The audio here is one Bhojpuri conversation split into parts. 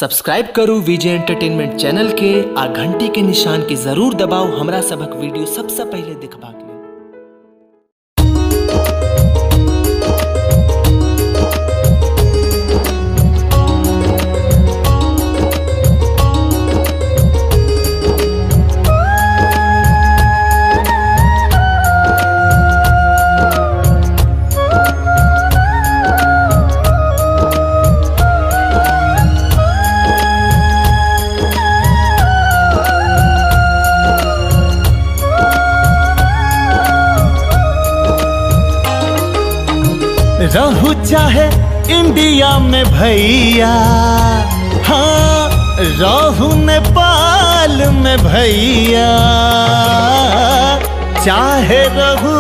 सब्सक्राइब करू विजय एंटरटेनमेंट चैनल के आ घंटी के निशान के जरूर दबाओ हमरा सबक वीडियो सबसे पहले देखबाक लेल। रहू चाहे इंडिया में भैया, हाँ रहू नेपाल में भैया, चाहे रहू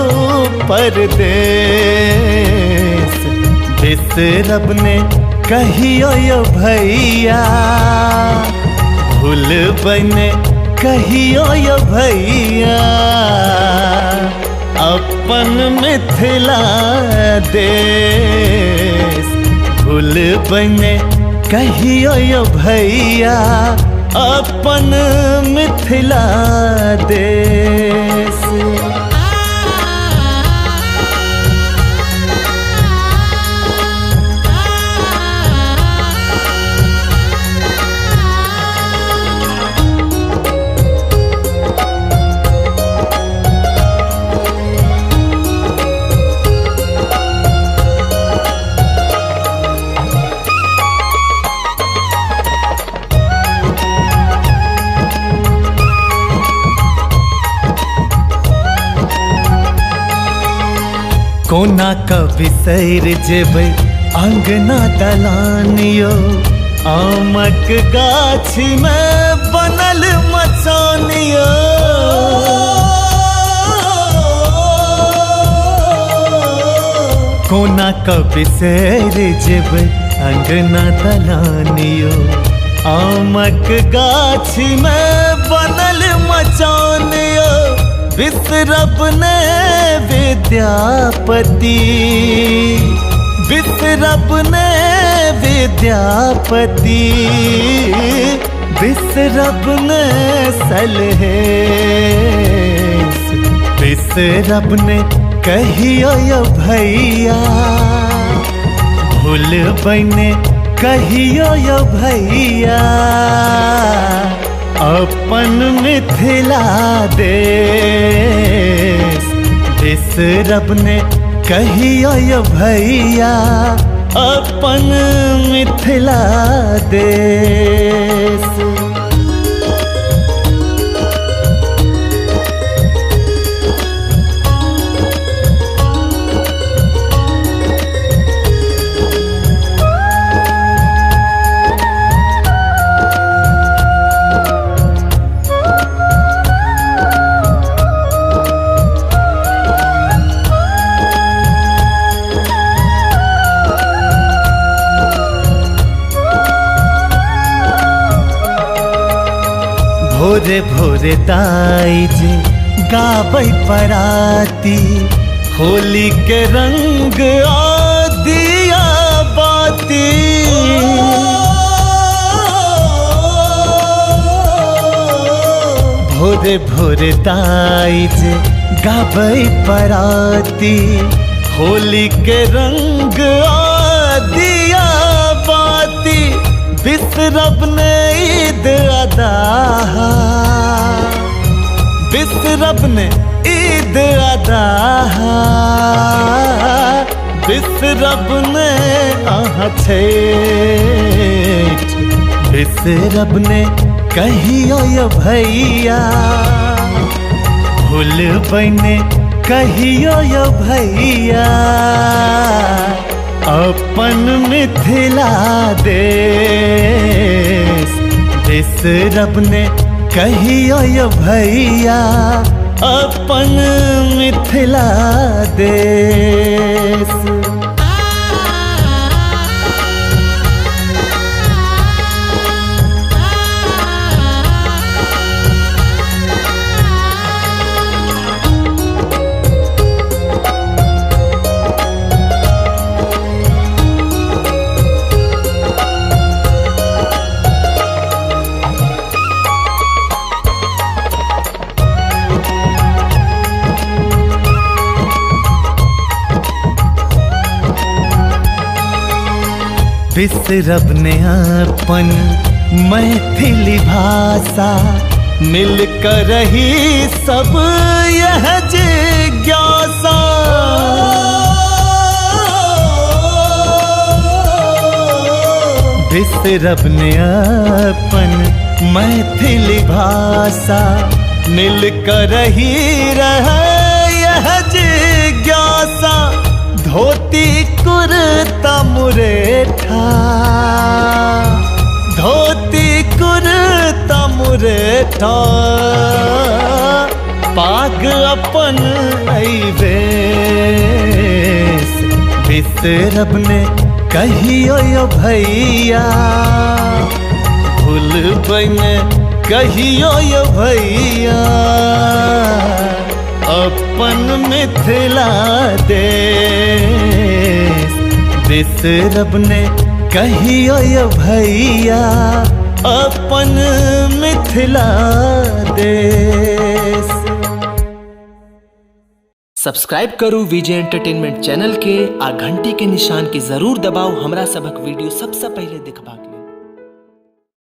परदेश, बिसरब ने कहियो यो भैया, भूल बने कहियो यो भैया, अपन मिथिला देश भूल बने कहियो यो भैया, अपन मिथिला देश। कोना कभी सैर जेबै अंगना दलानियो, आमक गाछी में बनल मचानियो, कोना कभी सैर जेबै अंगना दलानियो, आमक गाछी में बनल मचानियो, बिसरब ने विद्यापति, बिसरब ने विद्यापति, बिसरब ने सलहेश, बिसरब ने कहियो यो भैया, भूल बने कहियो यो भैया, अपन मिथिला देश बिसरब ने कहियो यो भैया, अपन मिथिला देश। भोरे भोरे ताई जे गाबै पराती, होली के रंग आ दिया बाती, भोरे भोरे ताई जे गाबै पराती, होली के रंग आ दिया बाती, बिसरब ने ईद अदा, बिसरब ने ईद अदा, बिसरब ने आहा छठ, बिसरब ने कहियो यो भैया, भूल बने कहियो यो भैया, अपन मिथिला देश बिसरब ने कहियो यो भैया, अपन मिथिला देश। बिसरब ने अपन मैथिली भाषा, मिलकर रही सब यह जिज्ञासा। बिसरब ने अपन मैथिली भाषा, मिलकर रही यह जिज्ञासा। धोती कुर्ता मुरेठा, धोती कुर्ता मुरेठा, पाग अपन ऐवेश। बिसरब ने कहियो यो भैया, भूलबै ने कहियो यो भैया, अपन मिथिला देश। बिसरब ने कहियो यो भैया, अपन मिथिला देश। सब्सक्राइब करू विजय एंटरटेनमेंट चैनल के आ घंटी के निशान के जरूर दबाओ हमरा सबक वीडियो सबसे पहले देखबाक।